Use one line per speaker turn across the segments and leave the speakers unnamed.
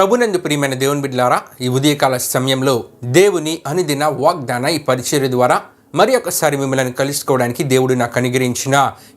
ప్రభునందు ప్రియమైన దేవుని బిడ్డలారా, ఈ ఉదయకాల సమయంలో దేవుని అనుదిన వాగ్దాన ఈ పరిచర్య ద్వారా మరి ఒకసారి మిమ్మల్ని కలుసుకోవడానికి దేవుడు నాకు అనుగ్రహించిన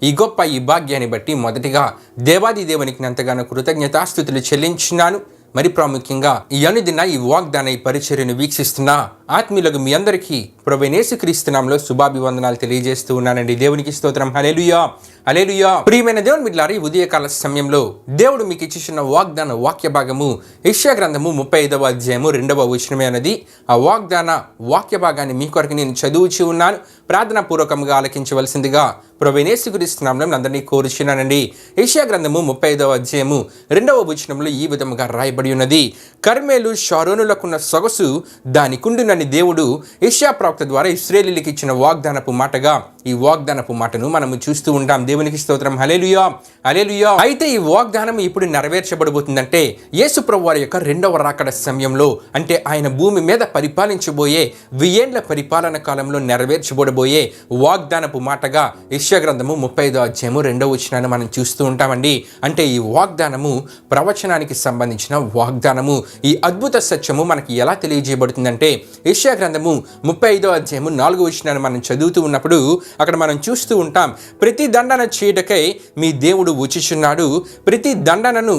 ఈ గొప్ప ఈ భాగ్యాన్ని బట్టి మొదటిగా దేవాది దేవునికి ఎంతగానో కృతజ్ఞతాస్తుతులు చెల్లించినాను. మరి ప్రాముఖ్యంగా ఈ అనుదిన ఈ వాగ్దాన ఈ పరిచర్యను వీక్షిస్తున్న ఆత్మీయులకు మీ అందరికీ ప్రభువైన యేసుక్రీస్తు నామములో శుభాభివందనాలు తెలియజేస్తూ ఉన్నానండి. దేవునికి స్తోత్రం. హల్లెలూయా, హల్లెలూయా. ప్రియమైన దేవుని బిడ్డలారా, ఈ ఉదయకాల సమయంలో దేవుడు మీకు ఇచ్చిన వాగ్దాన వాక్య భాగము యెషయా గ్రంథము 35వ అధ్యాయము 2వ వచనమే అన్నది. ఆ వాగ్దాన వాక్య భాగాన్ని మీ కొరకు నేను చదువుచి ఉన్నాను. ప్రార్థనా పూర్వకంగా ఆలకించవలసిందిగా ప్రభువైన యేసుక్రీస్తు నామములో అందరినీ కోరుచున్నానండి. యెషయా గ్రంథము 35వ అధ్యాయము 2వ వచనంలో ఈ విధముగా రాయబడి ఉన్నది. కర్మెలు షారోనులకున్న సొగసు దానికుండునని దేవుడు యెషయా ప్రవక్త ద్వారా ఇశ్రాయేలీయులకు ఇచ్చిన వాగ్దానపు మాటగా ఈ వాగ్దానపు మాటను మనము చూస్తూ ఉంటాం. దేవునికి స్తోత్రం. హల్లెలూయా, హల్లెలూయా. అయితే ఈ వాగ్దానం ఇప్పుడు నెరవేర్చబడబోతుందంటే యేసు ప్రభువు వారి యొక్క రెండవ రాకడ సమయంలో, అంటే ఆయన భూమి మీద పరిపాలించబోయే 1000 ఏండ్ల పరిపాలన కాలంలో నెరవేర్చబడబోయే వాగ్దానపు మాటగా యెషయా గ్రంథము 35వ అధ్యాయము 2వ వచనాన్ని మనం చూస్తూ ఉంటామండి. అంటే ఈ వాగ్దానము ప్రవచనానికి సంబంధించిన వాగ్దానము. ఈ అద్భుత సత్యము మనకి ఎలా తెలియజేయబడుతుందంటే యెషయా గ్రంథము 35వ అధ్యాయము 4వ వచనాన్ని మనం చదువుతూ ఉన్నప్పుడు అక్కడ మనం చూస్తూ ఉంటాం. ప్రతి దండన చేయటకై మీ దేవుడు వచ్చుచున్నాడు, ప్రతి దండనను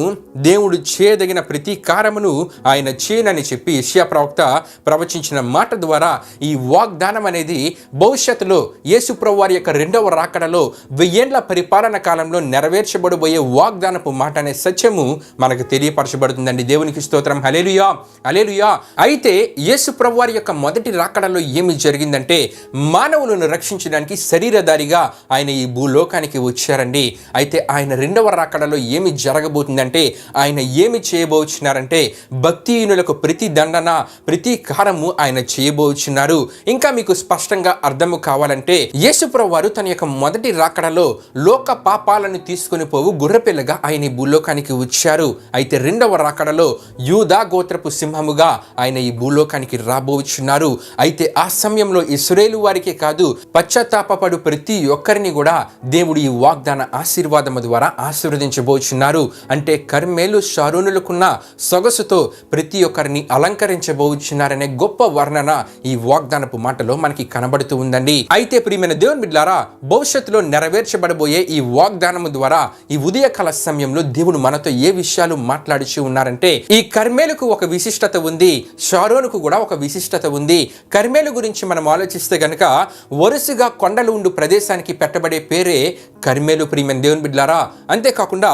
దేవుడు చేయదగిన ప్రతి కారమును ఆయన చేయనని చెప్పి యెషయా ప్రవక్త ప్రవచించిన మాట ద్వారా ఈ వాగ్దానం అనేది భవిష్యత్తులో యేసు ప్రభువు వారి యొక్క రెండవ రాకడలో 1000 ఏండ్ల పరిపాలన కాలంలో నెరవేర్చబడబోయే వాగ్దానపు మాట అనే సత్యము మనకు తెలియపరచబడుతుందండి. దేవునికి స్తోత్రం. హల్లెలూయా, హల్లెలూయా. అయితే యేసు ప్రభువు వారి యొక్క మొదటి రాకడలో ఏమి జరిగిందంటే మానవులను రక్షించడానికి శరీరధారిగా ఆయన ఈ భూలోకానికి వచ్చారండి. అయితే ఆయన రెండవ రాకడలో ఏమి జరగబోతుందంటే ఆయన ఏమి చేయబోచున్నారంటే భక్తిహీనులకు ప్రతి దండన ప్రతి కారము ఆయన చేయబోచున్నారు. ఇంకా మీకు స్పష్టంగా అర్థము కావాలంటే యేసుప్రభువు వారు తన యొక్క మొదటి రాకడలో లోక పాపాలను తీసుకొని పోవు గుర్రపిల్లగా ఆయన ఈ భూలోకానికి వచ్చారు. అయితే రెండవ రాకడలో యూదా గోత్రపు సింహముగా ఆయన ఈ భూలోకానికి రాబోచున్నారు. అయితే ఆ సమయంలో ఇశ్రాయేలు వారికే కాదు, పశ్చాత్తాపపడు ప్రతి ఒక్కరిని కూడా దేవుడు ఈ వాగ్దాన ఆశీర్వాదము ద్వారా ఆశీర్వదించబోచున్నారు. అంటే కర్మెలు షారోనులకున్న సొగసుతో ప్రతి ఒక్కరిని అలంకరించబోచున్నారనే గొప్ప వర్ణన ఈ వాగ్దానపు మాటలో మనకి కనబడుతూ ఉందండి. అయితే ప్రియమైన దేవుని బిడ్డలారా, భవిష్యత్తులో నెరవేర్చబడబోయే ఈ వాగ్దానము ద్వారా ఈ ఉదయకాల సమయంలో దేవుడు మనతో ఏ విషయాలు మాట్లాడుచూ ఉన్నారంటే ఈ కర్మెలకు ఒక విశిష్టత ఉంది, షారోనుకు కూడా ఒక విశిష్టత ఉంది. కర్మెలు గురించి మనం ఆలోచిస్తే గనక వరుసగా కొండలు ఉండు ప్రదేశానికి పెట్టబడే పేరే కర్మెలు. ప్రియమైన దేవుని బిడ్డలారా, అంతేకాకుండా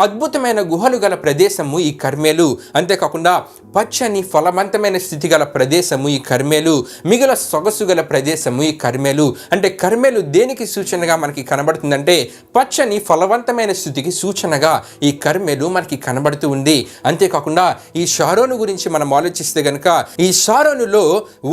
అద్భుతమైన గుహలు గల ప్రదేశము ఈ కర్మెలు, అంతేకాకుండా పచ్చని ఫలవంతమైన స్థితి గల ప్రదేశము ఈ కర్మెలు, మిగిలిన సొగసు గల ప్రదేశము ఈ కర్మెలు. అంటే కర్మెలు దేనికి సూచనగా మనకి కనబడుతుందంటే పచ్చని ఫలవంతమైన స్థితికి సూచనగా ఈ కర్మెలు మనకి కనబడుతూ ఉంది. అంతేకాకుండా ఈ షారోను గురించి మనం ఆలోచిస్తే గనక ఈ షారోనులో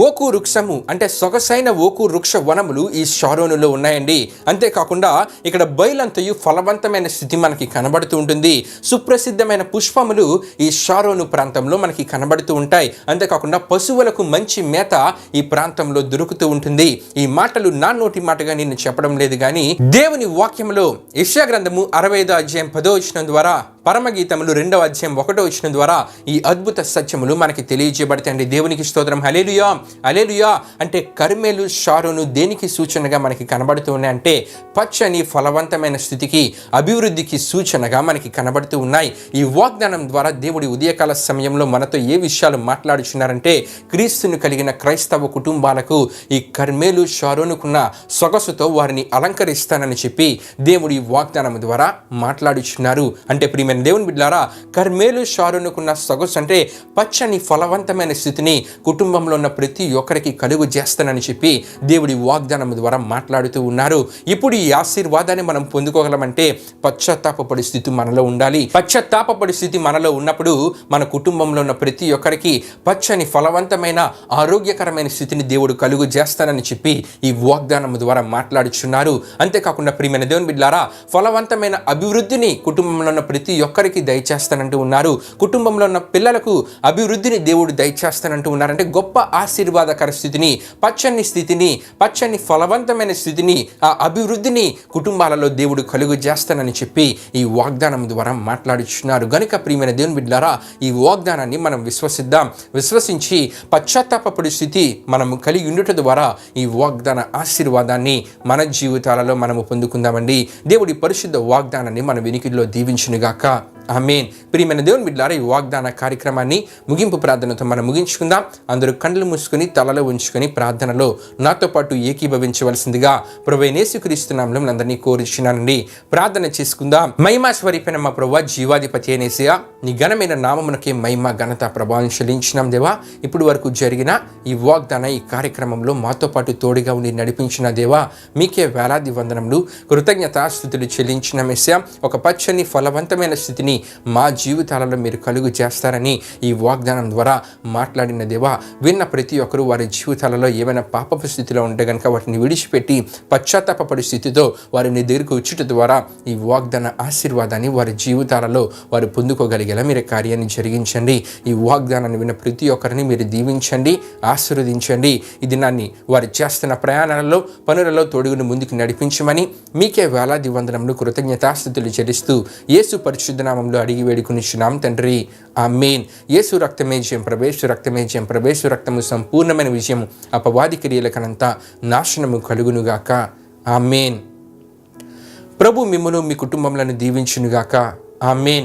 ఓకు వృక్షము అంటే సొగసైన ఓకు వృక్ష వనములు ఈ షారోనులో ఉన్నాయండి. అంతేకాకుండా ఇక్కడ బయలంతయు ఫలవంతమైన స్థితి మనకి కనబడుతూ ఉంటుంది. సుప్రసిద్ధమైన పుష్పములు ఈ షారోను ప్రాంతంలో మనకి కనబడుతూ ఉంటాయి. అంతేకాకుండా పశువులకు మంచి మేత ఈ ప్రాంతంలో దొరుకుతూ ఉంటుంది. ఈ మాటలు నా నోటి మాటగా నేను చెప్పడం లేదు కానీ దేవుని వాక్యంలో యెషయా గ్రంథము 65వ అధ్యాయం 10వ వచనం ద్వారా, పరమగీతములు 2వ అధ్యాయం 1వ వచనం ద్వారా ఈ అద్భుత సత్యములు మనకి తెలియజేయబడతాయండి. దేవునికి స్తోత్రం. హల్లెలూయా, హల్లెలూయా. అంటే కర్మెలు షారోను దేనికి సూచనగా మనకి కనబడుతూ ఉన్నాయంటే పచ్చని ఫలవంతమైన స్థితికి అభివృద్ధికి సూచనగా మనకి కనబడుతూ ఉన్నాయి. ఈ వాగ్దానం ద్వారా దేవుడి ఉదయకాల సమయంలో మనతో ఏ విషయాలు మాట్లాడుచున్నారంటే క్రీస్తును కలిగిన క్రైస్తవ కుటుంబాలకు ఈ కర్మెలు షారోనుకున్న సొగసుతో వారిని అలంకరిస్తానని చెప్పి దేవుడు ఈ వాగ్దానం ద్వారా మాట్లాడుచున్నారు. అంటే ప్రియమైన దేవుని బిడ్డలారా, కర్మెలు షారోనుకున్న సొగసు అంటే పచ్చని ఫలవంతమైన స్థితిని కుటుంబంలో ఉన్న ప్రతి ఒక్కరికి కలుగు చేస్తానని చెప్పి దేవుడి వాగ్దానం ద్వారా మాట్లాడుతూ ఉన్నారు. ఇప్పుడు ఈ ఆశీర్వాదాన్ని మనం పొందుకోగలమంటే పశ్చాత్తాపపడి స్థితి మనలో ఉండాలి. పశ్చాత్తాపపడి స్థితి మనలో ఉన్నప్పుడు మన కుటుంబంలో ఉన్న ప్రతి ఒక్కరికి పచ్చని ఫలవంతమైన ఆరోగ్యకరమైన స్థితిని దేవుడు కలుగు చేస్తానని చెప్పి ఈ వాగ్దానం ద్వారా మాట్లాడుచున్నారు. అంతేకాకుండా ప్రియమైన దేవుని బిడ్డలారా, ఫలవంతమైన అభివృద్ధిని కుటుంబంలో ఉన్న ప్రతి ఒక్కరికి దయచేస్తానంటూ ఉన్నారు. కుటుంబంలో ఉన్న పిల్లలకు అభివృద్ధిని దేవుడు దయచేస్తానంటూ ఉన్నారంటే గొప్ప ఆశీర్వాదకర స్థితిని, పచ్చని ఫలవంతమైన స్థితిని, ఆ అభివృద్ధిని కుటుంబాల కుటుంబాలలో దేవుడు కలుగు చేస్తానని చెప్పి ఈ వాగ్దానం ద్వారా మాట్లాడుచున్నారు. గనుక ప్రియమైన దేవుని బిడ్డలారా, ఈ వాగ్దానాన్ని మనం విశ్వసించి పశ్చాత్తాపపడి స్థితి మనము కలిగి ఉండుట ద్వారా ఈ వాగ్దాన ఆశీర్వాదాన్ని మన జీవితాలలో మనము పొందుకుందామండి. దేవుడి పరిశుద్ధ వాగ్దానాన్ని మన వినికిడిలో దీవించునుగాక. ఆమేన్. ప్రియమైన దేవుని బిడ్డలారా, ఈ వాగ్దాన కార్యక్రమాన్ని ముగింపు ప్రార్థనతో మనం ముగించుకుందాం. అందరూ కళ్ళు మూసుకొని తలలో ఉంచుకొని ప్రార్థనలో నాతో పాటు ఏకీభవించవలసిందిగా ప్రభువైన యేసుక్రీస్తు నామములో అందరినీ కోరుచున్నానండి. ప్రార్థన చేసుకుందాం. మహిమ స్వరూపైన మా ప్రభువా, జీవాధిపతి అయిన యేసయ్యా, నీ ఘనమైన నామమునకే మహిమ ఘనత ప్రభావం చెల్లించినాం దేవా. ఇప్పుడు వరకు జరిగిన ఈ వాగ్దాన ఈ కార్యక్రమంలో మాతో పాటు తోడుగా ఉండి నడిపించిన దేవా, మీకే వేలాది వందనములు, కృతజ్ఞతాస్తుతులు చెల్లించిన యేసయ్యా. ఒక పచ్చని ఫలవంతమైన స్థితిని మా జీవితాలలో మీరు కలుగు చేస్తారని ఈ వాగ్దానం ద్వారా మాట్లాడిన దేవా, విన్న ప్రతి ఒక్కరూ వారి జీవితాలలో ఏమైనా పాపపు స్థితిలో ఉంటే కనుక వాటిని విడిచిపెట్టి పశ్చాత్తాపపడి స్థితితో వారిని దగ్గరకు వచ్చుట ద్వారా ఈ వాగ్దాన ఆశీర్వాదాన్ని వారి జీవితాలలో వారు పొందుకోగలిగేలా మీరు కార్యాన్ని జరిగించండి. ఈ వాగ్దానాన్ని విన్న ప్రతి ఒక్కరిని మీరు దీవించండి, ఆశీర్వదించండి. ఈ దినాన్ని వారు చేస్తున్న ప్రయాణాలలో పనులలో తోడుగుని ముందుకు నడిపించమని మీకే వేలాది వందనములు, కృతజ్ఞతాస్తుతులు చెల్లిస్తూ యేసు పరిశుద్ధ నామములో అడిగి వేడుకొనిచున్నాం తండ్రి. ఆమేన్. యేసు రక్తమే జయం, ప్రవేశ రక్తమే జయం, ప్రవేశ రక్తము సంపూర్ణమైన విజయం, అపవాది క్రియలకనంతా నాశనము కలుగునుగాక. ఆమేన్. ప్రభు మిమ్మును మీ కుటుంబములను దీవించునుగాక. ఆమేన్.